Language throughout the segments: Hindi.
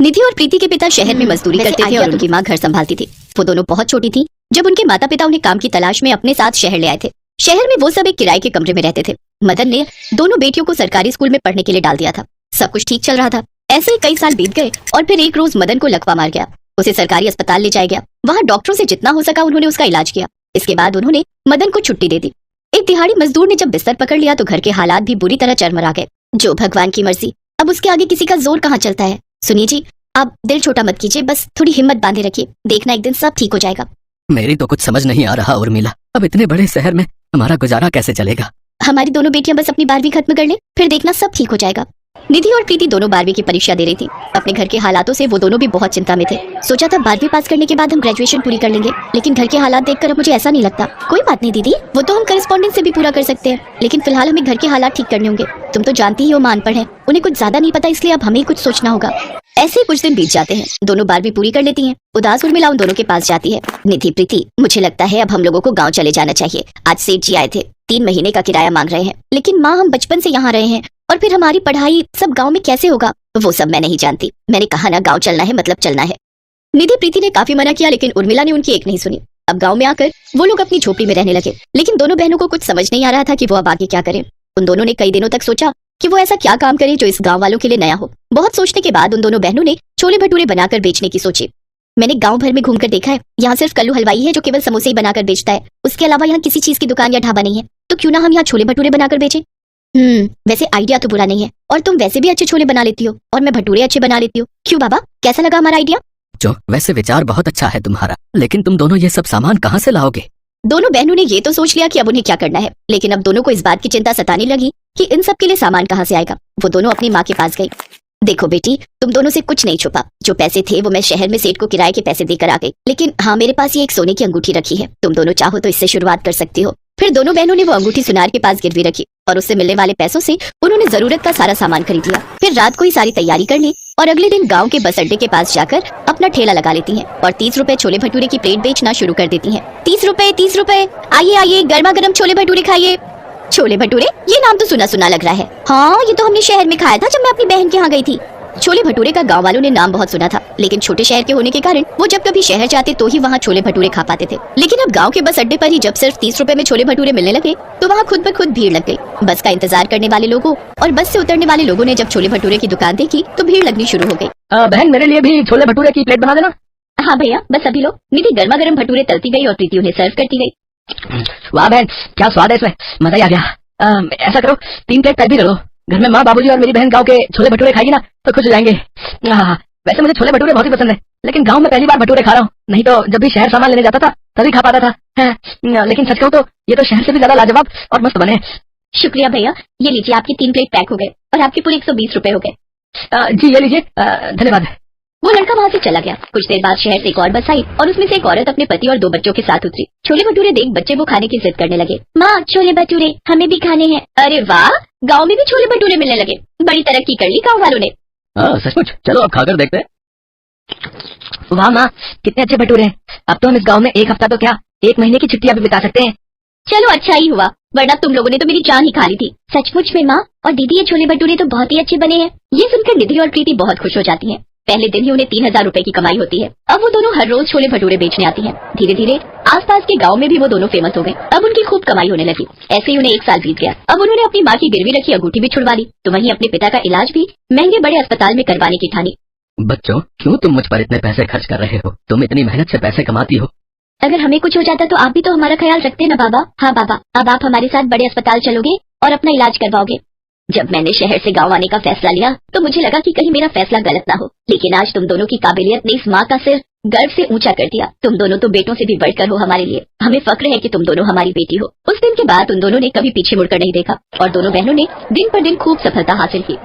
निधि और प्रीति के पिता शहर में मजदूरी करते थे और उनकी माँ घर संभालती थी। वो दोनों बहुत छोटी थी जब उनके माता पिता उन्हें काम की तलाश में अपने साथ शहर ले आए थे। शहर में वो सब एक किराए के कमरे में रहते थे। मदन ने दोनों बेटियों को सरकारी स्कूल में पढ़ने के लिए डाल दिया था। सब कुछ ठीक चल रहा था। ऐसे ही कई साल बीत गए और फिर एक रोज मदन को लकवा मार गया। उसे सरकारी अस्पताल ले जाया गया। वहाँ डॉक्टरों से जितना हो सका उन्होंने उसका इलाज किया। इसके बाद उन्होंने मदन को छुट्टी दे दी। एक दिहाड़ी मजदूर ने जब बिस्तर पकड़ लिया तो घर के हालात भी बुरी तरह चरमरा गए। जो भगवान की मर्जी, अब उसके आगे किसी का जोर कहाँ चलता है। सुनिए जी, आप दिल छोटा मत कीजिए, बस थोड़ी हिम्मत बांधे रखिए, देखना एक दिन सब ठीक हो जाएगा। मेरी तो कुछ समझ नहीं आ रहा उर्मिला, अब इतने बड़े शहर में हमारा गुजारा कैसे चलेगा। हमारी दोनों बेटियां बस अपनी 12वीं खत्म कर लें, फिर देखना सब ठीक हो जाएगा। निधि और प्रीति दोनों 12वीं की परीक्षा दे रही थी। अपने घर के हालातों से वो दोनों भी बहुत चिंता में थे। सोचा था 12वीं पास करने के बाद हम ग्रेजुएशन पूरी कर लेंगे, लेकिन घर के हालात देखकर अब मुझे ऐसा नहीं लगता। कोई बात नहीं दीदी, वो तो हम करस्पॉन्डेंस से भी पूरा कर सकते हैं, लेकिन फिलहाल हमें घर के हालात ठीक करने होंगे। तुम तो जानती ही हो, मान पढ़ है, उन्हें कुछ ज्यादा नहीं पता, इसलिए अब हमें ही कुछ सोचना होगा। ऐसे ही कुछ दिन बीत जाते हैं। दोनों 12वीं पूरी कर लेती हैं। उदास उर्मिला उन दोनों के पास जाती है। निधि, प्रीति, मुझे लगता है अब हम लोगों को गांव चले जाना चाहिए। आज सेठ जी आए थे, 3 महीने का किराया मांग रहे हैं। लेकिन माँ, हम बचपन से यहाँ रहे हैं और फिर हमारी पढ़ाई सब गांव में कैसे होगा? वो सब मैं नहीं जानती। मैंने कहा ना, गांव चलना है मतलब चलना है। निधि प्रीति ने काफी मना किया, लेकिन उर्मिला ने उनकी एक नहीं सुनी। अब गांव में आकर वो लोग अपनी झोपड़ी में रहने लगे, लेकिन दोनों बहनों को कुछ समझ नहीं आ रहा था कि वो अब आगे क्या करें। उन दोनों ने कई दिनों तक सोचा कि वो ऐसा क्या काम करे जो इस गांव वालों के लिए नया हो। बहुत सोचने के बाद उन दोनों बहनों ने छोले भटूरे बनाकर बेचने की सोची। मैंने गांव भर में घूमकर देखा है, यहाँ सिर्फ कल्लू हलवाई है जो केवल समोसे ही बनाकर बेचता है। उसके अलावा यहाँ किसी चीज की दुकान या ढाबा नहीं है। तो क्यों ना हम यहाँ छोले भटूरे बनाकर बेचें। वैसे आइडिया तो बुरा नहीं है, और तुम वैसे भी अच्छे छोले बना लेती हो और मैं भटूरे अच्छे बना लेती हूँ। क्यों बाबा, कैसा लगा हमारा आइडिया? जो वैसे विचार बहुत अच्छा है तुम्हारा, लेकिन तुम दोनों ये सब सामान कहाँ से लाओगे? दोनों बहनों ने ये तो सोच लिया कि अब उन्हें क्या करना है, लेकिन अब दोनों को इस बात की चिंता सताने लगी कि इन सब के लिए सामान कहाँ से आएगा। वो दोनों अपनी माँ के पास गई। देखो बेटी, तुम दोनों से कुछ नहीं छुपा। जो पैसे थे वो मैं शहर में सेठ को किराए के पैसे देकर आ गई, लेकिन हाँ, मेरे पास ये एक सोने की अंगूठी रखी है। तुम दोनों चाहो तो इससे शुरुआत कर सकती हो। फिर दोनों बहनों ने वो अंगूठी सुनार के पास गिरवी रखी और उससे मिलने वाले पैसों से उन्होंने जरूरत का सारा सामान खरीद लिया। फिर रात को ही सारी तैयारी कर ली और अगले दिन गांव के बस अड्डे के पास जाकर अपना ठेला लगा लेती हैं और 30 रुपए छोले भटूरे की प्लेट बेचना शुरू कर देती हैं। 30 रुपए, 30 रुपए, आइए आइए, गर्मा गर्म छोले भटूरे खाइए। छोले भटूरे, ये नाम तो सुना सुना लग रहा है। हाँ, ये तो हमने शहर में खाया था जब मैं अपनी बहन के यहाँ गई थी। छोले भटूरे का गांव वालों ने नाम बहुत सुना था, लेकिन छोटे शहर के होने के कारण वो जब कभी शहर जाते तो ही वहाँ छोले भटूरे खा पाते थे। लेकिन अब गांव के बस अड्डे पर ही जब सिर्फ 30 रुपए में छोले भटूरे मिलने लगे तो वहाँ खुद ब खुद भीड़ लग गई। बस का इंतजार करने वाले लोगों और बस से उतरने वाले लोगों ने जब छोले भटूरे की दुकान देखी तो भीड़ लगनी शुरू हो गई। बहन, मेरे लिए भी छोले भटूरे की प्लेट बना देना। हाँ भैया, बस अभी लो। निधि गर्मा गर्म भटूरे तलती गई और प्रीति उन्हें सर्व करती गई। वाह बहन, क्या स्वाद है इसमें, मजा ही आ गया। ऐसा करो, 3 प्लेट पैक भी कर लो। घर में माँ, बाबूजी और मेरी बहन गांव के छोले भटूरे खाएगी ना तो खुश हो जाएंगे। वैसे मुझे छोले भटूरे बहुत ही पसंद है, लेकिन गांव में पहली बार भटूरे खा रहा हूँ। नहीं तो जब भी शहर सामान लेने जाता था तभी खा पाता था। लेकिन सच कहूँ तो ये तो शहर से भी ज्यादा लाजवाब और मस्त बने। शुक्रिया भैया, ये लीजिए, आपकी 3 प्लेट पैक हो गए और आपके पूरे 120 रुपए हो गए। जी ये लीजिए, धन्यवाद। वो लड़का वहाँ से चला गया। कुछ देर बाद शहर से एक और बस आई और उसमें से एक औरत अपने पति और 2 बच्चों के साथ उतरी। छोले भटूरे देख बच्चे वो खाने की जिद करने लगे। माँ, छोले भटूरे हमें भी खाने हैं। अरे वाह, गांव में भी छोले भटूरे मिलने लगे। बड़ी तरक्की कर ली गांव वालों ने। सचमुच, चलो अब खाकर देखते हैं। वाह माँ, कितने अच्छे भटूरे हैं। अब तो हम इस गाँव में 1 हफ्ता तो क्या 1 महीने की छुट्टियां भी बिता सकते हैं। चलो अच्छा ही हुआ, वरना तुम लोगों ने तो मेरी जान ही खा ली थी। सचमुच में माँ और दीदी, ये छोले भटूरे तो बहुत ही अच्छे बने हैं। ये सुनकर निधि और प्रीति बहुत खुश हो जाती हैं। पहले दिन ही उन्हें 3000 रुपए की कमाई होती है। अब वो दोनों हर रोज छोले भटूरे बेचने आती हैं। धीरे धीरे आसपास के गांव में भी वो दोनों फेमस हो गए। अब उनकी खूब कमाई होने लगी। ऐसे ही उन्हें 1 साल बीत गया। अब उन्होंने अपनी माँ की गिरवी रखी अंगूठी भी छुड़वा ली, तो वहीं अपने पिता का इलाज भी महंगे बड़े अस्पताल में करवाने की ठानी। बच्चों, क्यों तुम मुझ पर इतने पैसे खर्च कर रहे हो? तुम इतनी मेहनत से पैसे कमाती हो। अगर हमें कुछ हो जाता तो आप भी तो हमारा ख्याल रखते ना बाबा। हाँ बाबा, अब आप हमारे साथ बड़े अस्पताल चलोगे और अपना इलाज करवाओगे। जब मैंने शहर से गांव आने का फैसला लिया तो मुझे लगा कि कहीं मेरा फैसला गलत ना हो, लेकिन आज तुम दोनों की काबिलियत ने इस माँ का सिर गर्व से ऊंचा कर दिया। तुम दोनों तो बेटों से भी बढ़कर हो हमारे लिए। हमें फक्र है कि तुम दोनों हमारी बेटी हो। उस दिन के बाद उन दोनों ने कभी पीछे मुड़कर नहीं देखा और दोनों बहनों ने दिन पर दिन खूब सफलता हासिल की।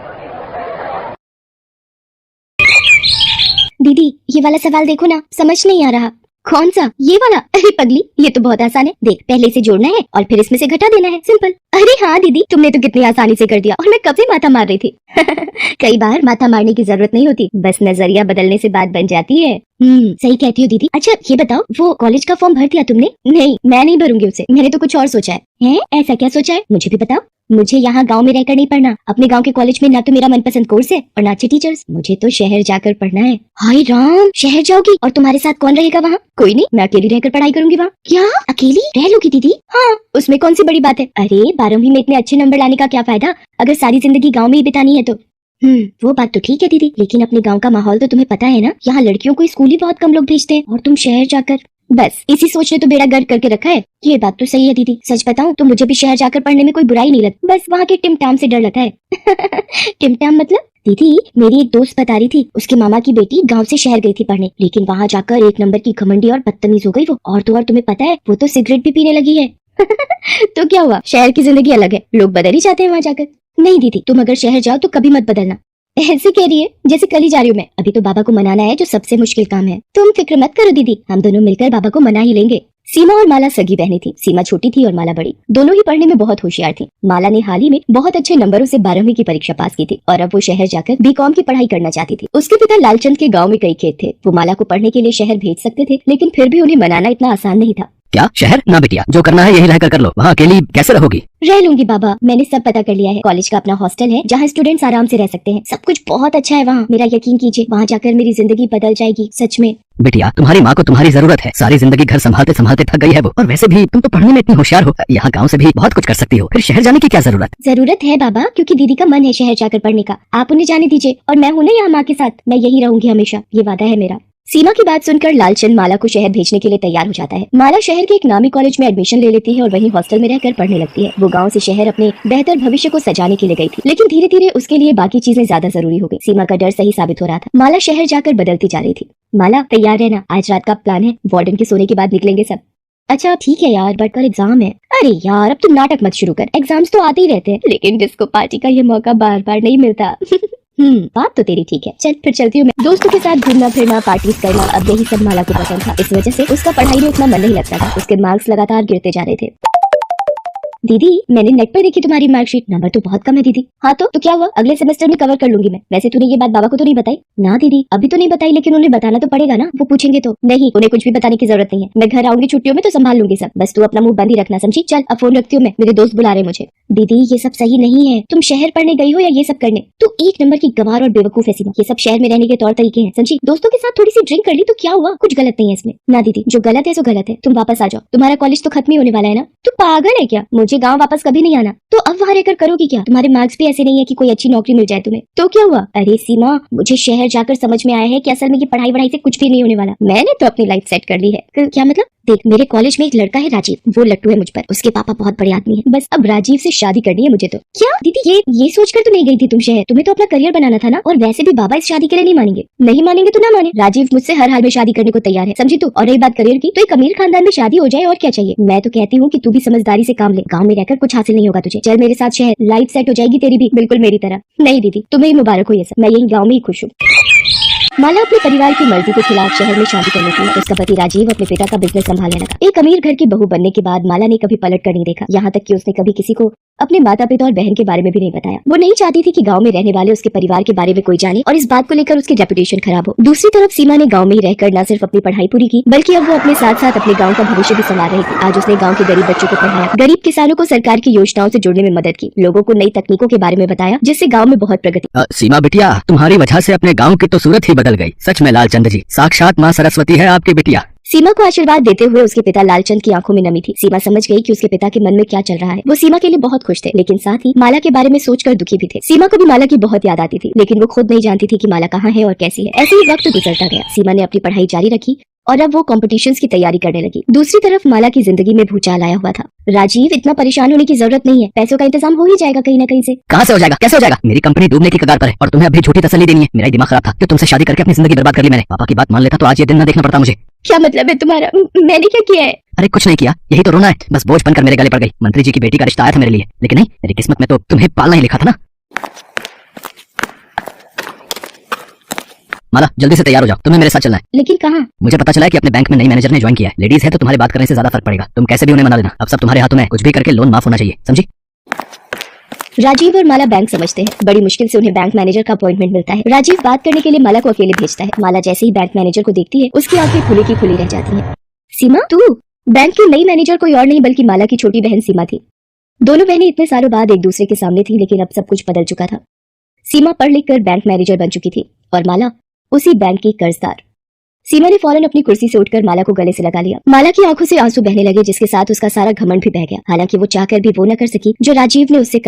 दीदी, ये वाला सवाल देखो ना, समझ नहीं आ रहा। कौन सा? ये वाला? अरे पगली, ये तो बहुत आसान है। देख, पहले इसे जोड़ना है और फिर इसमें से घटा देना है, सिंपल। अरे हाँ दीदी, तुमने तो कितनी आसानी से कर दिया और मैं कब से माथा मार रही थी। कई बार माथा मारने की जरूरत नहीं होती, बस नजरिया बदलने से बात बन जाती है। सही कहती हो दीदी। अच्छा ये बताओ, वो कॉलेज का फॉर्म भर दिया तुमने? नहीं, मैं नहीं भरूंगी उसे। मैंने तो कुछ और सोचा है। ऐसा क्या सोचा है? मुझे भी बताओ। मुझे यहाँ गांव में रहकर नहीं पढ़ना। अपने गांव के कॉलेज में ना तो मेरा मनपसंद कोर्स है और ना अच्छे टीचर्स। मुझे तो शहर जाकर पढ़ना है। हाय राम, शहर जाओगी और तुम्हारे साथ कौन रहेगा वहाँ? कोई नहीं, मैं अकेली रहकर पढ़ाई करूंगी वहाँ। क्या अकेली रह लोगी दीदी? हाँ, उसमें कौन सी बड़ी बात है। अरे 12वीं में इतने अच्छे नंबर लाने का क्या फायदा अगर सारी जिंदगी गाँव में ही बितानी है तो। वो बात तो ठीक है दीदी, लेकिन अपने गांव का माहौल तो तुम्हें पता है ना। यहाँ लड़कियों को स्कूल ही बहुत कम लोग भेजते हैं और तुम शहर जाकर, बस इसी सोच ने तो बेड़ा गर्क करके रखा है। ये बात तो सही है दीदी, सच बताऊं तो मुझे भी शहर जाकर पढ़ने में कोई बुराई नहीं लगती, बस वहाँ के टिमटाम से डर लगता है। टिमटाम मतलब? दीदी मेरी एक दोस्त बता रही थी, उसके मामा की बेटी गांव से शहर गई थी पढ़ने, लेकिन वहाँ जाकर एक नंबर की घमंडी और बदतमीज हो गई वो। और तो और तुम्हें पता है वो तो सिगरेट भी पीने लगी है। तो क्या हुआ, शहर की जिंदगी अलग है, लोग बदल ही जाते हैं वहाँ जाकर। नहीं दीदी, तुम अगर शहर जाओ तो कभी मत बदलना। ऐसे कह रही है जैसे कल ही जा रही हूँ मैं। अभी तो बाबा को मनाना है जो सबसे मुश्किल काम है। तुम फिक्र मत करो दीदी, हम दोनों मिलकर बाबा को मना ही लेंगे। सीमा और माला सगी बहनें थी। सीमा छोटी थी और माला बड़ी। दोनों ही पढ़ने में बहुत होशियार थी। माला ने हाल ही में बहुत अच्छे नंबरों से 12वीं की परीक्षा पास की थी और अब वो शहर जाकर बीकॉम की पढ़ाई करना चाहती थी। उसके पिता लालचंद के गाँव में कई खेत थे। वो माला को पढ़ने के लिए शहर भेज सकते थे, लेकिन फिर भी उन्हें मनाना इतना आसान नहीं था। क्या शहर? ना बिटिया, जो करना है यही रहकर कर लो। वहाँ अकेली कैसे रहोगी? रह लूंगी बाबा, मैंने सब पता कर लिया है। कॉलेज का अपना हॉस्टल है जहाँ स्टूडेंट्स आराम से रह सकते हैं। सब कुछ बहुत अच्छा है वहाँ, मेरा यकीन कीजिए, वहाँ जाकर मेरी जिंदगी बदल जाएगी सच में। बिटिया तुम्हारी माँ को तुम्हारी जरूरत है। सारी जिंदगी घर संभालते संभालते थक गई है वो, और वैसे भी तुम तो पढ़ने में इतनी होशियार हो, यहाँ गाँव से भी बहुत कुछ कर सकती हो। फिर शहर जाने की क्या जरूरत? जरूरत है बाबा, क्योंकि दीदी का मन है शहर जाकर पढ़ने का। आप उन्हें जाने दीजिए और मैं हूँ ना यहाँ माँ के साथ, मैं यही रहूंगी हमेशा, ये वादा है मेरा। सीमा की बात सुनकर लालचंद माला को शहर भेजने के लिए तैयार हो जाता है। माला शहर के एक नामी कॉलेज में एडमिशन ले लेती है और वहीं हॉस्टल में रहकर पढ़ने लगती है। वो गांव से शहर अपने बेहतर भविष्य को सजाने के लिए गई थी, लेकिन धीरे धीरे उसके लिए बाकी चीजें ज्यादा जरूरी हो गई। सीमा का डर सही साबित हो रहा था। माला शहर जाकर बदलती जा रही थी। माला तैयार रहना, आज रात का प्लान है, वार्डन के सोने के बाद निकलेंगे सब। अच्छा ठीक है यार, बट कल एग्जाम है। अरे यार अब तुम नाटक मत शुरू कर, एग्जाम्स तो आते ही रहते हैं, लेकिन डिस्को पार्टी का ये मौका बार बार नहीं मिलता। बात तो तेरी ठीक है, चल फिर चलती हूँ मैं। दोस्तों के साथ घूमना फिरना, पार्टीज करना, अब यही सब माला को पसंद था। इस वजह से उसका पढ़ाई में उतना मन नहीं लगता था। उसके मार्क्स लगातार गिरते जा रहे थे। दीदी मैंने नेट पर देखी तुम्हारी मार्कशीट, नंबर तो बहुत कम है दीदी। हाँ तो क्या हुआ, अगले सेमेस्टर में कवर कर लूंगी मैं। वैसे तूने ये बात बाबा को तो नहीं बताई? ना दीदी अभी तो नहीं बताई, लेकिन उन्हें बताना तो पड़ेगा ना, वो पूछेंगे तो। नहीं, उन्हें कुछ भी बताने की जरूरत नहीं है, मैं घर आऊंगी छुट्टियों में तो संभाल लूंगी सब। बस तू अपना मुंह बंद ही रखना, समझी? चल अब फोन रखती हूँ मैं, मेरे दोस्त बुला रहे मुझे। दीदी ये सब सही नहीं है, तुम शहर पढ़ने गई हो या ये सब करने? तू एक नंबर की गंवार और बेवकूफ है सीमा, ये सब शहर में रहने के तौर तरीके हैं, समझी? दोस्तों के साथ थोड़ी सी ड्रिंक कर ली तो क्या हुआ, कुछ गलत नहीं है इसमें। ना दीदी, जो गलत है सो गलत है, तुम वापस आ जाओ, तुम्हारा कॉलेज तो खत्म ही होने वाला है ना। तू पागल है क्या? मुझे गाँव वापस कभी नहीं आना। तो अब वहाँ रहकर करोगी क्या? तुम्हारे मार्क्स भी ऐसे नहीं है कि कोई अच्छी नौकरी मिल जाए तुम्हें, तो क्या हुआ? अरे सीमा, मुझे शहर जाकर समझ में आया है कि असल में ये पढ़ाई वढ़ाई से कुछ भी नहीं होने वाला। मैंने तो अपनी लाइफ सेट कर ली है। क्या मतलब? देख, मेरे कॉलेज में एक लड़का है राजीव, वो लट्टू है मुझ पर, उसके पापा बहुत बड़े आदमी हैं। बस अब राजीव से शादी करनी है मुझे तो। क्या दीदी ये सोचकर तो नहीं गई थी तुम शहर? तुम्हें तो अपना करियर बनाना था ना। और वैसे भी बाबा इस शादी के लिए नहीं मानेंगे। नहीं मानेंगे तो ना माने, राजीव मुझसे हर हाल में शादी करने को तैयार है, समझी तू? और रही बात करियर की, तो एक अमीर खानदान में शादी हो जाए और क्या चाहिए। मैं तो कहती हूँ कि तू भी समझदारी से काम ले, गाँव में रहकर कुछ हासिल नहीं होगा तुझे। चल मेरे साथ शहर, लाइफ सेट हो जाएगी तेरी भी, बिल्कुल मेरी तरह। नहीं दीदी, तुम्हें ही मुबारक हो ये सब, मैं यही गाँव में ही खुश हूँ। माला अपने परिवार की मर्जी के खिलाफ शहर में शादी करने की। उसका पति राजीव अपने पिता का बिजनेस संभालने लगा। एक अमीर घर की बहू बनने के बाद माला ने कभी पलट कर नहीं देखा, यहाँ तक कि उसने कभी किसी को अपने माता पिता और बहन के बारे में भी नहीं बताया। वो नहीं चाहती थी कि गांव में रहने वाले उसके परिवार के बारे में कोई जाने और इस बात को लेकर उसकी रेपुटेशन खराब हो। दूसरी तरफ सीमा ने गांव में ही रहकर न सिर्फ अपनी पढ़ाई पूरी की, बल्कि अब वो अपने साथ साथ अपने गांव का भविष्य भी संवार रही थी। आज उसने गांव के गरीब बच्चों को पढ़ाया, गरीब किसानों को सरकार की योजनाओं से जुड़ने में मदद की, लोगों को नई तकनीकों के बारे में बताया, जिससे गाँव में बहुत प्रगति। सीमा बिटिया, तुम्हारी वजह से अपने गाँव की तो सूरत ही बदल गई। सच में लालचंद जी साक्षात माँ सरस्वती है आपकी बिटिया। सीमा को आशीर्वाद देते हुए उसके पिता लालचंद की आंखों में नमी थी। सीमा समझ गई कि उसके पिता के मन में क्या चल रहा है। वो सीमा के लिए बहुत खुश थे, लेकिन साथ ही माला के बारे में सोचकर दुखी भी थे। सीमा को भी माला की बहुत याद आती थी, लेकिन वो खुद नहीं जानती थी कि माला कहाँ है और कैसी है। ऐसे ही वक्त गुजरता गया। सीमा ने अपनी पढ़ाई जारी रखी और अब वो कॉम्पिटिशन्स की तैयारी करने लगी। दूसरी तरफ माला की जिंदगी में भूचाल आया हुआ था। राजीव, इतना परेशान होने की जरूरत नहीं है, पैसों का इंतजाम हो ही जाएगा कहीं ना कहीं से। कहाँ से हो जाएगा, कैसे हो जाएगा? मेरी कंपनी डूबने की कगार पर है और तुम्हें अभी झूठी तसल्ली देनी है। मेरा दिमाग खराब था कि तुमसे शादी करके अपनी जिंदगी बर्बाद कर ली मैंने। पापा की बात मान लेता तो आज ये दिन न देखना पड़ता मुझे। क्या मतलब है तुम्हारा? मैंने क्या किया है? अरे कुछ नहीं किया, यही तो रोना है। बस बोझ बनकर मेरे गले पड़ गई। मंत्री जी की बेटी का रिश्ता आया था मेरे लिए, लेकिन नहीं, मेरी किस्मत में तो तुम्हें पालना ही लिखा था ना। माला जल्दी से तैयार हो जाओ, तुम्हें मेरे साथ चलना है। लेकिन कहाँ? मुझे पता चला है कि अपने बैंक में नई मैनेजर ने ज्वाइन किया है। लेडीज है तो तुम्हारी बात करने से ज्यादा फर्क पड़ेगा। तुम कैसे भी उन्हें मना लेना, अब सब तुम्हारे हाथों में। कुछ भी करके लोन माफ होना चाहिए, समझी? राजीव और माला बैंक समझते हैं। बड़ी मुश्किल से उन्हें बैंक मैनेजर का अपॉइंटमेंट मिलता है। राजीव बात करने के लिए माला को अकेले भेजता है। माला जैसे ही बैंक मैनेजर को देखती है, उसकी आंखें खुली की खुली रह जाती हैं। सीमा, तू? बैंक की नई मैनेजर कोई और नहीं बल्कि माला की छोटी बहन सीमा थी। दोनों बहनें इतने सालों बाद एक दूसरे के सामने थी, लेकिन अब सब कुछ बदल चुका था। सीमा पढ़ लिख कर बैंक मैनेजर बन चुकी थी और माला उसी बैंक की कर्जदार। सीमा ने फौरन अपनी कुर्सी से उठकर माला को गले से लगा लिया। माला की आंखों से आंसू बहने लगे, जिसके साथ उसका सारा घमंड भी बह गया। हालांकि वो चाहकर भी वो न कर सकी जो राजीव ने उससे